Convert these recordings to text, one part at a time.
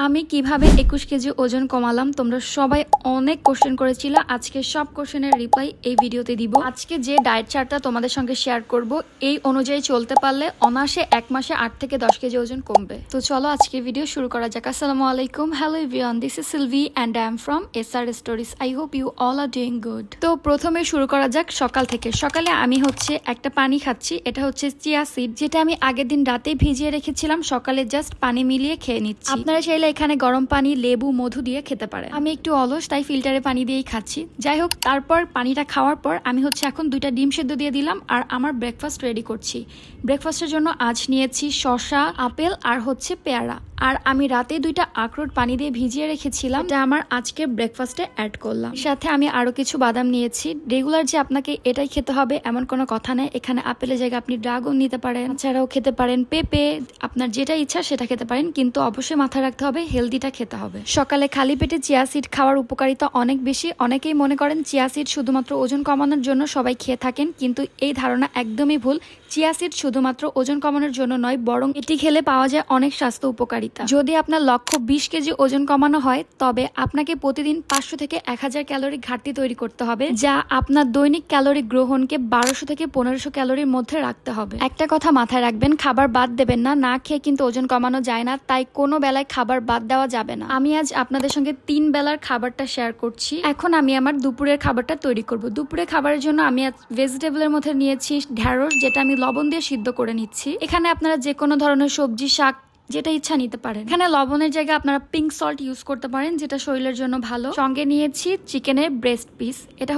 আমি কিভাবে 21 কেজি ওজন কমালাম তোমরা সবাই অনেক কোশ্চেন করেছিল। আজকে সব কোশ্চেনের রিপ্লাই এই ভিডিওতে দিব। আজকে যে ডায়েট চার্টটা তোমাদের সঙ্গে শেয়ার করব এই অনুযায়ী চলতে পারলে অনায়াসে এক মাসে 8 থেকে 10 কেজি ওজন কমবে। তো চলো আজকে ভিডিও শুরু করা যাক। আসসালামু আলাইকুম, hello everyone, this is Silvi and I am from SR stories. I hope you all are doing good. তো প্রথমে শুরু করা যাক সকাল থেকে। সকালে আমি একটা পানি খাচ্ছি, এটা হচ্ছে চিয়া সিড, যেটা আমি আগের দিন রাতে ভিজিয়ে রেখেছিলাম। সকালে জাস্ট পানি মিলিয়ে খেয়ে নিচ্ছি। আপনারা চাইলে এখানে গরম পানি, লেবু, মধু দিয়ে খেতে পারেন। আমি একটু অলস, তাই ফিল্টারে পানি দিয়েই খাচ্ছি। যাই হোক, তারপর পানিটা খাওয়ার পর আমি এখন 2টা ডিম সেদ্ধ দিয়ে দিলাম আর আমার ব্রেকফাস্ট রেডি করছি। ব্রেকফাস্টের জন্য আজ নিয়েছি শসা, আপেল আর পেয়ারা। আর আমি রাতে 2টা আখরোট পানি দিয়ে ভিজিয়ে রেখেছিলাম, এটা আমার আজকের ব্রেকফাস্টে অ্যাড করলাম। সাথে আমি আরো কিছু বাদাম নিয়েছি। রেগুলার যে আপনাকে এটাই খেতে হবে এমন কোনো কথা নেই। এখানে আপেলের জায়গায় আপনি ড্রাগন নিতে পারেন, এছাড়াও খেতে পারেন পেঁপে, আপনার যেটা ইচ্ছা সেটা খেতে পারেন, কিন্তু অবশ্যই মাথায় রাখতে হবে হেলদিটা খেতে হবে। সকালে খালি পেটে চিয়া সিড খাওয়ার উপকারিতা অনেক বেশি। অনেকেই মনে করেন চিয়া সিড শুধুমাত্র ওজন কমানোর জন্য সবাই খেয়ে থাকেন, কিন্তু এই ধারণা একদমই ভুল। চিয়া সিড শুধুমাত্র ওজন কমানোর জন্য নয়, বরং এটি খেলে পাওয়া যায় অনেক স্বাস্থ্য উপকারিতা। যদি আপনার লক্ষ্য 20 কেজি ওজন কমানো হয়, তবে আপনাকে প্রতিদিন 500 থেকে 1000 ক্যালোরি ঘাটতি তৈরি করতে হবে, যা আপনার দৈনিক ক্যালোরি গ্রহণকে 1200 থেকে 1500 ক্যালোরির মধ্যে রাখতে হবে। একটা কথা মাথায় রাখবেন, খাবার বাদ দেবেন না। না খেয়ে কিন্তু ওজন কমানো যায় না, তাই কোনো বেলায় খাবার বাদ দেওয়া যাবে না। আমি আজ আপনাদের সঙ্গে 3 বেলার খাবারটা শেয়ার করছি। এখন আমি আমার দুপুরের খাবারটা তৈরি করব। দুপুরের খাবারের জন্য আমি আজ ভেজিটেবলের মধ্যে নিয়েছি ঢেঁড়স, যেটা আমি লবণ দিয়ে সিদ্ধ করে নিচ্ছি। এখানে আপনারা যে কোনো ধরনের সবজি, শাক যেটা ইচ্ছা নিতে পারেন। এখানে লবণের জায়গায় আপনারা পিঙ্ক সল্ট ইউজ করতে পারেন, যেটা শরীরের জন্য ভালো। সঙ্গে নিয়েছি চিকেনের ব্রেস্ট পিস, এটা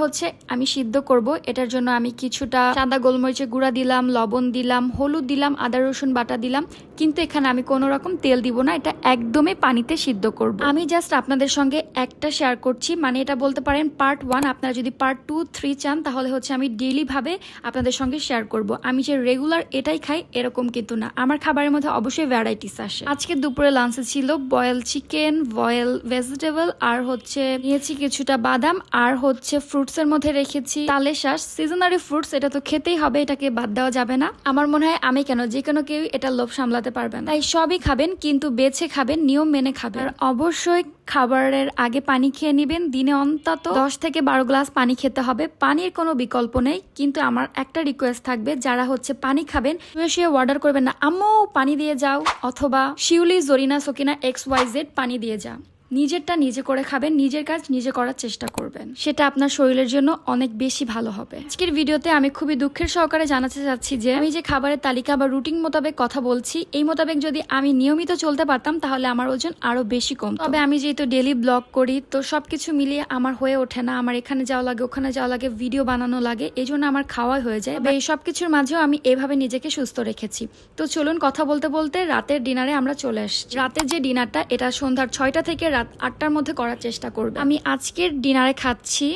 আমি সিদ্ধ করব। এটার জন্য আমি কিছুটা সাদা গোলমরিচের গুঁড়া দিলাম, লবণ দিলাম, হলুদ দিলাম, আদা রসুন বাটা দিলাম, কিন্তু এখানে আমি কোনো রকম তেল দিব না। এটা একদমই পানিতে সিদ্ধ করব। আমি জাস্ট আপনাদের সঙ্গে একটা শেয়ার করছি, মানে এটা বলতে পারেন পার্ট 1। আপনারা যদি পার্ট 2, 3 চান, তাহলে আমি ডেইলি ভাবে আপনাদের সঙ্গে শেয়ার করব। আমি যে রেগুলার এটাই খাই এরকম কিন্তু না। আমার খাবারের মধ্যে অবশ্যই ভ্যারাইটিস। আজকে দুপুরে লাঞ্চে ছিল বয়েল চিকেন, বয়েল ভেজিটেবল, আর নিয়েছি কিছুটা বাদাম, আর ফ্রুটস এর মধ্যে রেখেছি তালে শাঁস। সিজনারি ফ্রুটস, এটা তো খেতেই হবে, এটাকে বাদ দেওয়া যাবে না। আমার মনে হয় আমি কেন, যে কোনো কেউ এটা লোভ সামলাতে পারবে না। তাই সবই খাবেন, কিন্তু বেছে খাবেন, নিয়ম মেনে খাবেন। আর অবশ্যই খাবারের আগে পানি খেয়ে নিবেন। দিনে অন্তত 10 থেকে 12 গ্লাস পানি খেতে হবে। পানির কোনো বিকল্প নেই। কিন্তু আমার একটা রিকোয়েস্ট থাকবে, যারা পানি খাবেন শুয়ে অর্ডার করবেন না, আম্মু পানি দিয়ে যাও, অথবা শিউলি, জরিনা, সকিনা, XYZ পানি দিয়ে যা। নিজেরটা নিজে করে খাবেন, নিজের কাজ নিজে করার চেষ্টা করবেন, সেটা আপনার শরীরের জন্য অনেক বেশি ভালো হবে। আজকের ভিডিওতে আমি খুবই দুঃখের সহকারে জানাতে চাচ্ছি যে আমি যে খাবারের তালিকা বা রুটিন মোতাবেক কথা বলছি, এই মোতাবেক যদি আমি নিয়মিত চলতে পারতাম, তাহলে আমার ওজন আরো বেশি কম। তবে আমি যেহেতু ডেইলি ব্লগ করি, তো সবকিছু মিলিয়ে আমার হয়ে ওঠে না। আমার এখানে যাওয়া লাগে, ওখানে যাওয়া লাগে, ভিডিও বানানো লাগে, এই জন্য আমার খাওয়াই হয়ে যায়। এই সবকিছুর মাঝেও আমি এভাবে নিজেকে সুস্থ রেখেছি। তো চলুন কথা বলতে বলতে রাতের ডিনারে আমরা চলে আসছি। রাতের যে ডিনারটা, এটা সন্ধ্যার 6টা থেকে রাত 8টার মধ্যে করার চেষ্টা করব। আমি আজকের ডিনারে খাচ্ছি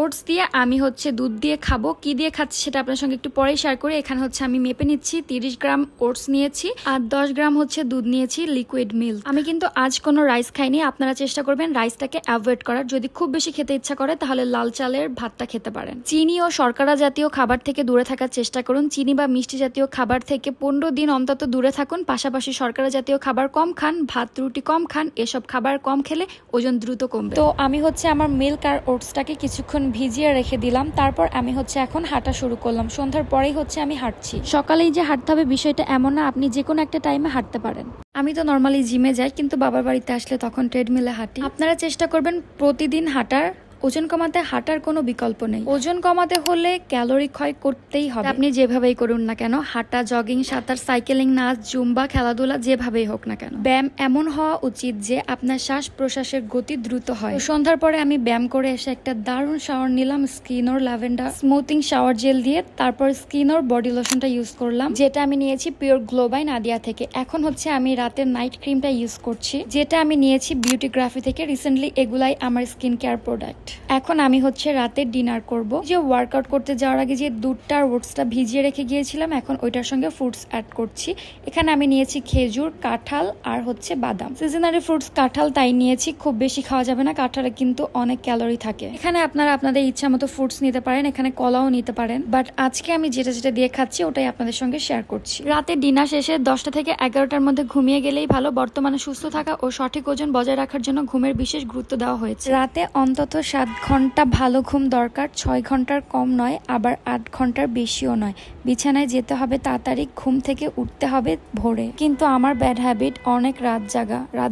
ওটস দিয়ে। আমি দুধ দিয়ে খাবো। কি দিয়ে খাচ্ছি সেটা আপনার সঙ্গে একটু পরে শেয়ার করি। এখানে আমি মেপে নিচ্ছি 30 গ্রাম ওটস নিয়েছি, আর 10 গ্রাম দুধ নিয়েছি লিকুইড মিল্ক। আমি কিন্তু আজ কোনো রাইস খাইনি। আপনারা চেষ্টা করবেন রাইসটাকে অ্যাভয়েড করার। যদি খুব বেশি খেতে ইচ্ছা করে, তাহলে লাল চালের ভাতটা খেতে পারেন। চিনি ও শর্করা জাতীয় খাবার থেকে দূরে থাকার চেষ্টা করুন। চিনি বা মিষ্টি জাতীয় খাবার থেকে 15 দিন অন্তত দূরে থাকুন। পাশাপাশি শর্করা জাতীয় খাবার কম খান, ভাত রুটি কম খান। এসব খাবার কম খেলে ওজন দ্রুত কমবে। তো আমি আমার মিল্ক আর ওটসটাকে কিছুক্ষণ ভিজিয়ে রেখে দিলাম। তারপর আমি এখন হাঁটা শুরু করলাম। সন্ধ্যার পরেই আমি হাঁটছি। সকালেই যে হাঁটতে হবে বিষয়টা এমন না, আপনি যে কোনো একটা টাইমে হাঁটতে পারেন। আমি তো নর্মালি জিমে যাই, কিন্তু বাবার বাড়িতে আসলে তখন ট্রেডমিলে হাঁটি। আপনারা চেষ্টা করবেন প্রতিদিন হাঁটার। ওজন কমাতে হাঁটার কোনো বিকল্প নেই। ওজন কমাতে হলে ক্যালোরি ক্ষয় করতেই হবে, আপনি যেভাবেই করুন না কেন। হাঁটা, জগিং, সাঁতার, সাইকেলিং, নাচ, জুম্বা, খেলাধুলা, যেভাবেই হোক না কেন। ব্যায়াম এমন হওয়া উচিত যে আপনার শ্বাস প্রশ্বাসের গতি দ্রুত হয়। সন্ধ্যার পরে আমি ব্যায়াম করে এসে একটা দারুণ শাওয়ার নিলাম স্কিনর ল্যাভেন্ডার স্মুথিং শাওয়ার জেল দিয়ে। তারপর স্কিনর বডি লোশনটা ইউজ করলাম, যেটা আমি নিয়েছি পিওর গ্লো বাই নাদিয়া থেকে। এখন আমি রাতের নাইট ক্রিমটা ইউজ করছি, যেটা আমি নিয়েছি বিউটিগ্রাফি থেকে। রিসেন্টলি এগুলাই আমার স্কিন কেয়ার প্রোডাক্ট। এখন আমি হচ্ছে রাতে ডিনার করব। যে ওয়ার্কআউট করতে যাওয়ার আগে যে দুধটা আর ওটসটা ভিজিয়ে রেখে গিয়েছিলাম, এখন ওইটার সঙ্গে ফ্রুটস অ্যাড করছি। এখানে আমি নিয়েছি খেজুর, কাঁঠাল আর হচ্ছে বাদাম। সিজনারি ফ্রুটস কাঁঠাল তাই নিয়েছি, খুব বেশি খাওয়া যাবে না, কাঁঠালে কিন্তু অনেক ক্যালোরি থাকে। এখানে আপনারা আপনাদের ইচ্ছা মতো ফ্রুটস নিতে পারেন, এখানে কলাও নিতে পারেন, বাট আজকে আমি যেটা যেটা দিয়ে খাচ্ছি ওটাই আপনাদের সঙ্গে শেয়ার করছি। রাতে ডিনার শেষে 10টা থেকে 11টার মধ্যে ঘুমিয়ে গেলেই ভালো। বর্তমানে সুস্থ থাকা ও সঠিক ওজন বজায় রাখার জন্য ঘুমের বিশেষ গুরুত্ব দেওয়া হয়েছে। রাতে অন্তত 7 ঘন্টা ভালো ঘুম দরকার, 6 ঘন্টার কম নয়, আবার 8 ঘন্টার বেশিও নয়। বিছানায় যেতে হবে তাড়াতাড়ি, ঘুম থেকে উঠতে হবে ভোরে। কিন্তু আমার ব্যাড হ্যাবিট অনেক রাত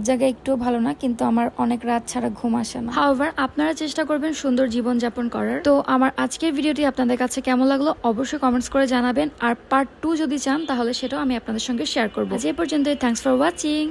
জাগা একটুও ভালো না, কিন্তু আমার অনেক রাত ছাড়া ঘুম আসে না। হাউএভার আপনারা চেষ্টা করবেন সুন্দর জীবন যাপন করার। তো আমার আজকের ভিডিওটি আপনাদের কাছে কেমন লাগলো অবশ্যই কমেন্টস করে জানাবেন, আর পার্ট 2 যদি চান তাহলে সেটাও আমি আপনাদের সঙ্গে শেয়ার করবো। আজ এই পর্যন্তই, থ্যাঙ্কস ফর ওয়াচিং।